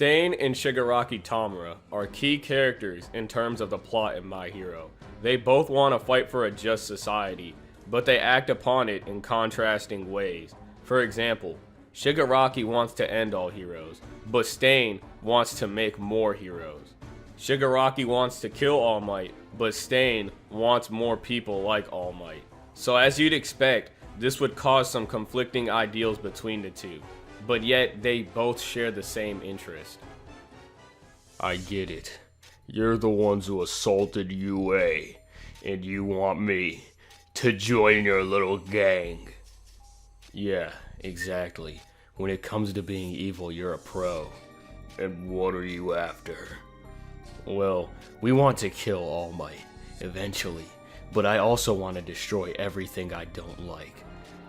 Stain and Shigaraki Tamura are key characters in terms of the plot in My Hero. They both want to fight for a just society, but they act upon it in contrasting ways. For example, Shigaraki wants to end all heroes, but Stain wants to make more heroes. Shigaraki wants to kill All Might, but Stain wants more people like All Might. So as you'd expect, this would cause some conflicting ideals between the two, but yet they both share the same interest. I get it. You're the ones who assaulted UA, and you want me to join your little gang. Yeah, exactly. When it comes to being evil, you're a pro. And what are you after? Well, we want to kill All Might, eventually, but I also want to destroy everything I don't like.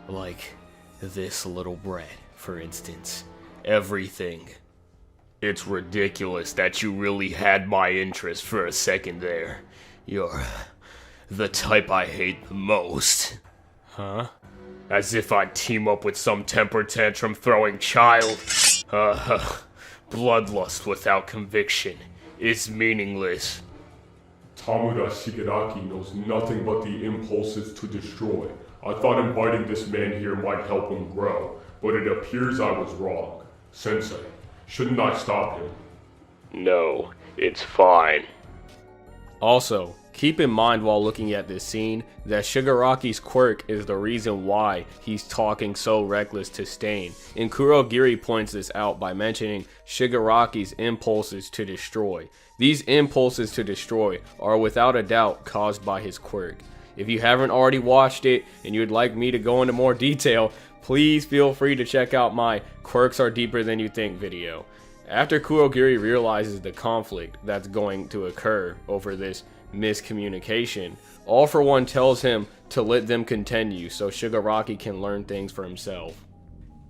Like this little brat, for instance. Everything. It's ridiculous that you really had my interest for a second there. You're the type I hate the most. Huh? As if I'd team up with some temper tantrum throwing child. Bloodlust without conviction is meaningless. Tamura Shigaraki knows nothing but the impulses to destroy. I thought inviting this man here might help him grow, but it appears I was wrong. Sensei, shouldn't I stop him? No, it's fine. Also, keep in mind while looking at this scene that Shigaraki's quirk is the reason why he's talking so reckless to Stain, and Kurogiri points this out by mentioning Shigaraki's impulses to destroy. These impulses to destroy are without a doubt caused by his quirk. If you haven't already watched it and you would like me to go into more detail, please feel free to check out my Quirks Are Deeper Than You Think video. After Kurogiri realizes the conflict that's going to occur over this miscommunication, All For One tells him to let them continue so Shigaraki can learn things for himself.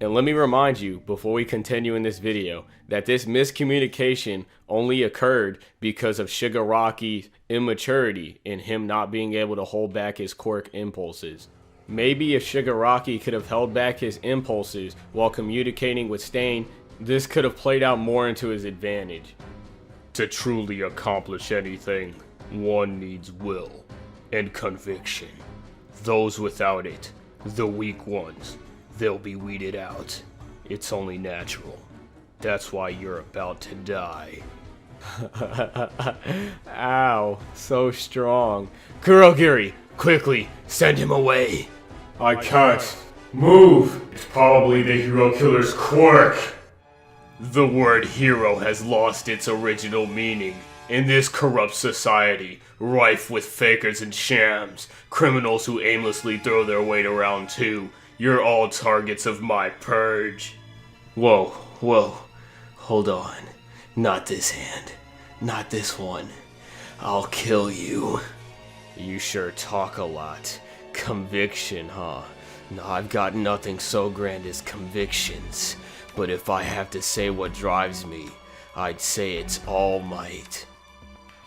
And let me remind you, before we continue in this video, that this miscommunication only occurred because of Shigaraki's immaturity and him not being able to hold back his quirk impulses. Maybe if Shigaraki could have held back his impulses while communicating with Stain, this could have played out more into his advantage. To truly accomplish anything, one needs will and conviction. Those without it, the weak ones, they'll be weeded out. It's only natural. That's why you're about to die. Ow, so strong. Kurogiri, quickly, send him away. I can't. Move! It's probably the hero killer's quirk! The word hero has lost its original meaning. In this corrupt society, rife with fakers and shams, criminals who aimlessly throw their weight around too, you're all targets of my purge. Whoa, hold on. Not this hand. Not this one. I'll kill you. You sure talk a lot. Conviction, huh? No, I've got nothing so grand as convictions. But if I have to say what drives me, I'd say it's All Might.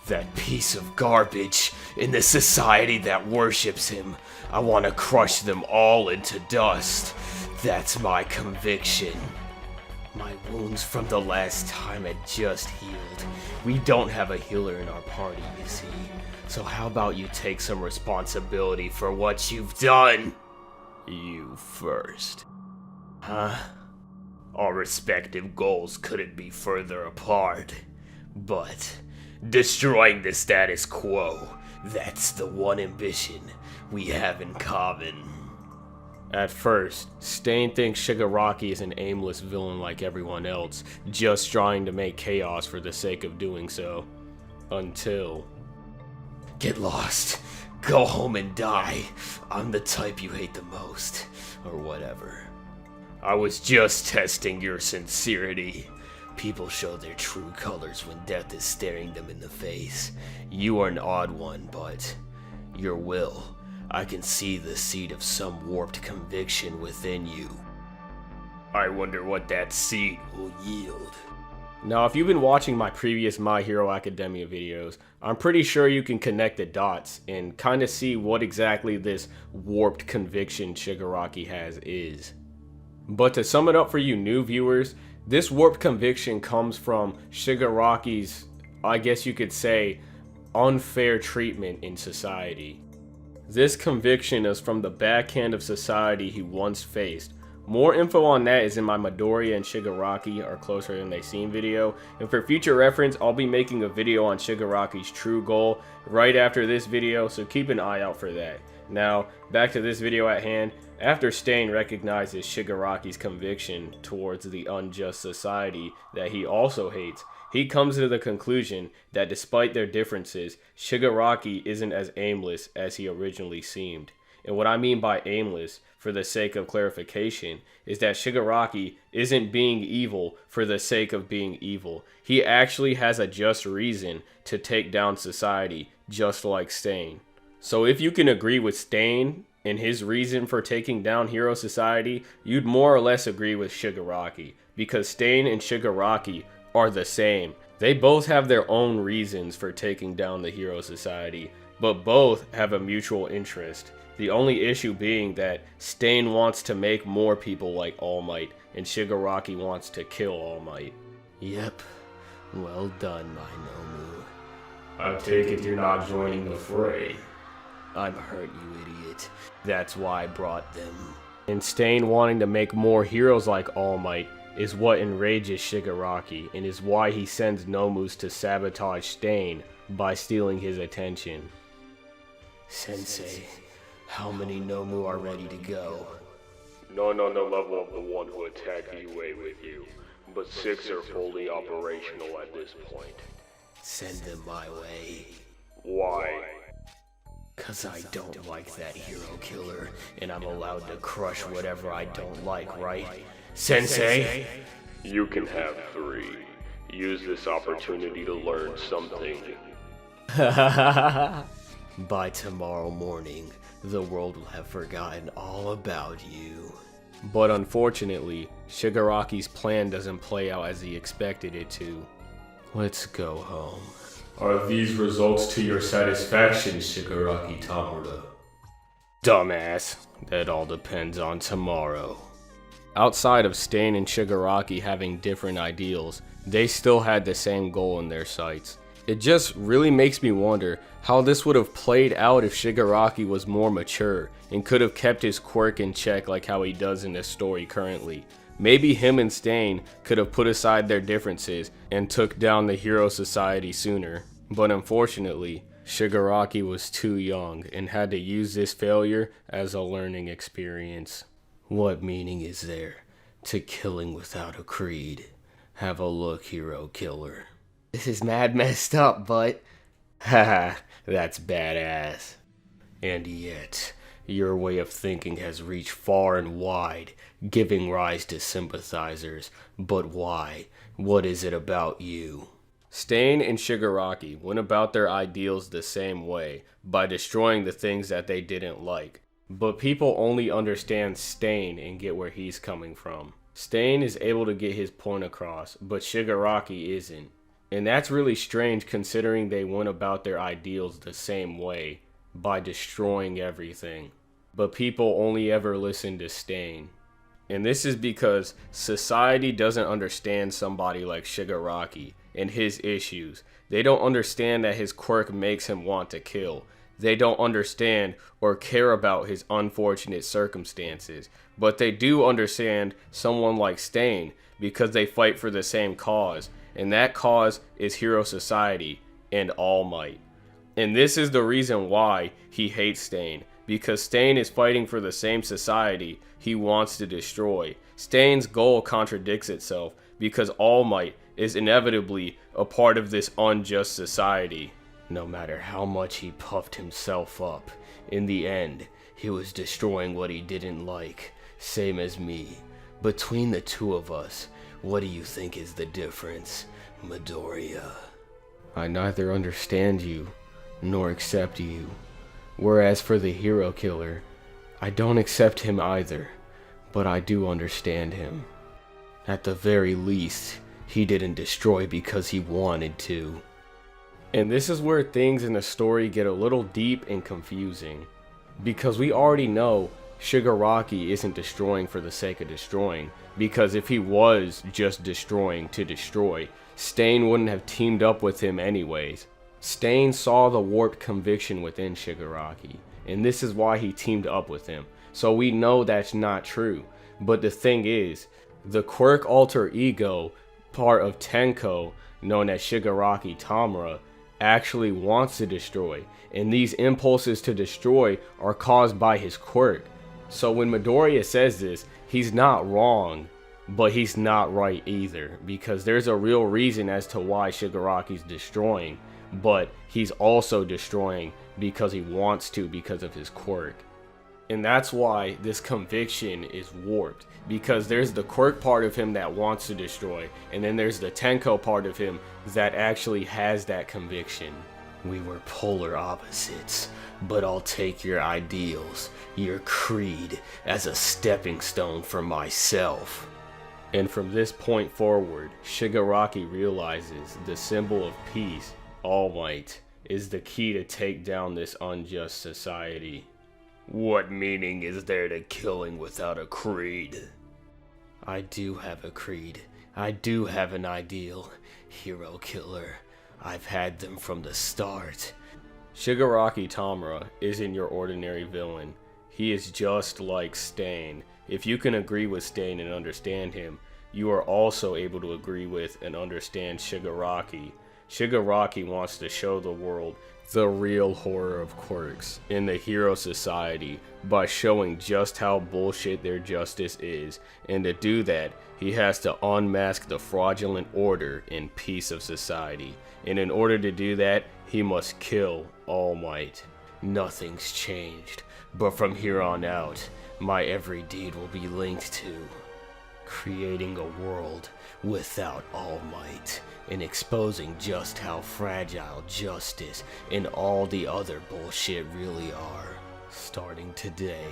That piece of garbage in the society that worships him. I want to crush them all into dust. That's my conviction. My wounds from the last time had just healed. We don't have a healer in our party, you see. So how about you take some responsibility for what you've done? You first. Huh? Our respective goals couldn't be further apart. But destroying the status quo, that's the one ambition we have in common. At first, Stain thinks Shigaraki is an aimless villain like everyone else, just trying to make chaos for the sake of doing so. Until... Get lost. Go home and die. I'm the type you hate the most. Or whatever. I was just testing your sincerity. People show their true colors when death is staring them in the face. You are an odd one, but your will. I can see the seed of some warped conviction within you. I wonder what that seed will yield. Now, if you've been watching my previous My Hero Academia videos, I'm pretty sure you can connect the dots and kind of see what exactly this warped conviction Shigaraki has is. But to sum it up for you new viewers, This warped conviction comes from Shigaraki's, I guess you could say, unfair treatment in society. This conviction is from the backhand of society he once faced. More info on that is in my Midoriya and Shigaraki are closer than they seem video, and for future reference I'll be making a video on Shigaraki's true goal right after this video, so keep an eye out for that. Now, back to this video at hand. After Stain recognizes Shigaraki's conviction towards the unjust society that he also hates, he comes to the conclusion that despite their differences, Shigaraki isn't as aimless as he originally seemed. And what I mean by aimless, for the sake of clarification, is that Shigaraki isn't being evil for the sake of being evil. He actually has a just reason to take down society, just like Stain. So if you can agree with Stain and his reason for taking down Hero Society, you'd more or less agree with Shigaraki, because Stain and Shigaraki are the same. They both have their own reasons for taking down the Hero Society, but both have a mutual interest. The only issue being that Stain wants to make more people like All Might, and Shigaraki wants to kill All Might. Yep. Well done, my Nomu. I take it you're not joining the fray. I'm hurt, you idiot. That's why I brought them. And Stain wanting to make more heroes like All Might is what enrages Shigaraki, and is why he sends Nomus to sabotage Stain by stealing his attention. Sensei, how many Nomu are ready to go? None on the level of the one who attacked Yue with you, but 6 are fully operational at this point. Send them my way. Why? 'Cause I don't like that hero killer, and I'm allowed to crush whatever I don't like, right? Sensei? You can have 3. Use this opportunity to learn something. By tomorrow morning, the world will have forgotten all about you. But unfortunately, Shigaraki's plan doesn't play out as he expected it to. Let's go home. Are these results to your satisfaction, Shigaraki Tamura? Dumbass. That all depends on tomorrow. Outside of Stain and Shigaraki having different ideals, they still had the same goal in their sights. It just really makes me wonder how this would have played out if Shigaraki was more mature and could have kept his quirk in check like how he does in this story currently. Maybe him and Stain could have put aside their differences and took down the Hero Society sooner. But unfortunately, Shigaraki was too young and had to use this failure as a learning experience. What meaning is there to killing without a creed? Have a look, hero killer. This is mad messed up, but... Haha, that's badass. And yet, your way of thinking has reached far and wide, giving rise to sympathizers. But why? What is it about you? Stain and Shigaraki went about their ideals the same way, by destroying the things that they didn't like. But people only understand Stain and get where he's coming from. Stain is able to get his point across, but Shigaraki isn't. And that's really strange considering they went about their ideals the same way, by destroying everything. But people only ever listen to Stain. And this is because society doesn't understand somebody like Shigaraki and his issues. They don't understand that his quirk makes him want to kill. They don't understand or care about his unfortunate circumstances. But they do understand someone like Stain because they fight for the same cause. And that cause is Hero Society and All Might. And this is the reason why he hates Stain. Because Stain is fighting for the same society he wants to destroy. Stain's goal contradicts itself because All Might is inevitably a part of this unjust society. No matter how much he puffed himself up, in the end, he was destroying what he didn't like, same as me. Between the two of us, what do you think is the difference, Midoriya? I neither understand you, nor accept you. Whereas for the hero killer, I don't accept him either, but I do understand him. At the very least, he didn't destroy because he wanted to. And this is where things in the story get a little deep and confusing. Because we already know Shigaraki isn't destroying for the sake of destroying, because if he was just destroying to destroy, Stain wouldn't have teamed up with him anyways. Stain saw the warped conviction within Shigaraki, and this is why he teamed up with him. So we know that's not true. But the thing is, the quirk alter ego part of Tenko, known as Shigaraki Tamura, actually wants to destroy, and these impulses to destroy are caused by his quirk. So when Midoriya says this, he's not wrong, but he's not right either, because there's a real reason as to why Shigaraki's destroying, but he's also destroying because he wants to, because of his quirk. And that's why this conviction is warped, because there's the quirk part of him that wants to destroy, and then there's the Tenko part of him that actually has that conviction. We were polar opposites, but I'll take your ideals, your creed, as a stepping stone for myself. And from this point forward, Shigaraki realizes the symbol of peace, All Might, is the key to take down this unjust society. What meaning is there to killing without a creed? I do have a creed. I do have an ideal. Hero killer. I've had them from the start. Shigaraki Tamura isn't your ordinary villain. He is just like Stain. If you can agree with Stain and understand him, you are also able to agree with and understand Shigaraki. Shigaraki wants to show the world the real horror of quirks in the hero society by showing just how bullshit their justice is, and to do that, he has to unmask the fraudulent order and peace of society, and in order to do that, he must kill All Might. Nothing's changed, but from here on out, my every deed will be linked to creating a world without All Might, and exposing just how fragile justice and all the other bullshit really are. Starting today,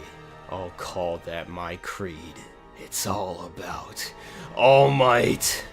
I'll call that my creed. It's all about All Might.